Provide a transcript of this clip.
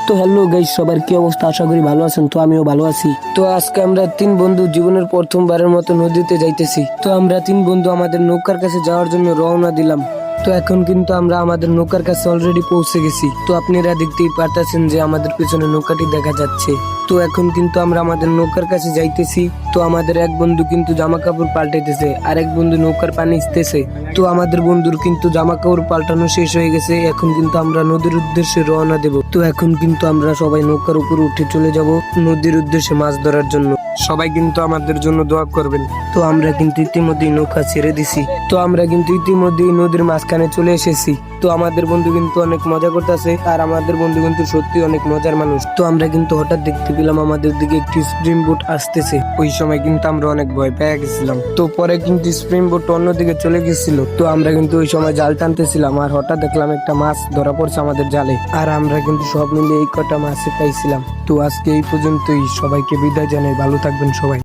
তো hello guys, সবার কি অবস্থা? আশা করি ভালো আছেন। তো আমিও ভালো আছি। তো আজকে আমরা তিন বন্ধু জীবনের প্রথমবারের মতো নদীতে যাইতেছি। তো আমরা তিন বন্ধু আমাদের নৌকার কাছে যাওয়ার জন্য রওনা দিলাম। তো এখন কিন্তু আমরা আমাদের নৌকার কাছে অলরেডি পৌঁছে গেছি। তো আপনারা দেখতেই পারতেছেন যে আমাদের পিছনে নৌকাটি দেখা যাচ্ছে। তো এখন কিন্তু আমরা আমাদের নৌকার কাছে যাইতেছি। তো আমাদের এক বন্ধু কিন্তু জামা কাপড় পাল্টাইতেছে, আর এক বন্ধু নৌকার পানি ইসতেছে। তো আমাদের বন্ধুর কিন্তু জামা কাপড় পাল্টানো শেষ হয়ে গেছে। এখন কিন্তু আমরা নদীর উদ্দেশ্যে রওনা দেব। তো এখন কিন্তু আমরা সবাই নৌকার উপর উঠে চলে যাব নদীর উদ্দেশ্যে মাছ ধরার জন্য। সবাই কিন্তু আমাদের জন্য দোয়া করবেন। তো আমরা কিন্তু ইতিমধ্যেই নৌকা ছেড়ে দিছি। তো আমরা কিন্তু ইতিমধ্যেই নদীর মাঝখানে চলে এসেছি। তো আমাদের বন্ধু কিন্তু অনেক মজা করতেছে, আর আমাদের বন্ধু কিন্তু সত্যি অনেক মজার মানুষ। তো আমরা কিন্তু হঠাৎ দেখতে পেলাম আমাদের দিকে একটি স্প্রিং বোট আসতেছে। ওই সময় কিন্তু আমরা অনেক ভয় পেয়ে গেছিলাম। তো পরে কিন্তু স্প্রিং বোট অন্যদিকে চলে গেছিল। তো আমরা কিন্তু ওই সময় জাল টানতেছিলাম, আর হঠাৎ দেখলাম একটা মাছ ধরা পড়ছে আমাদের জালে। আর আমরা কিন্তু সব মিলে এই কটা মাছ পাইছিলাম। তো আজকে এই পর্যন্তই। সবাইকে বিদায় জানাই। ভালো থাকবেন সবাই।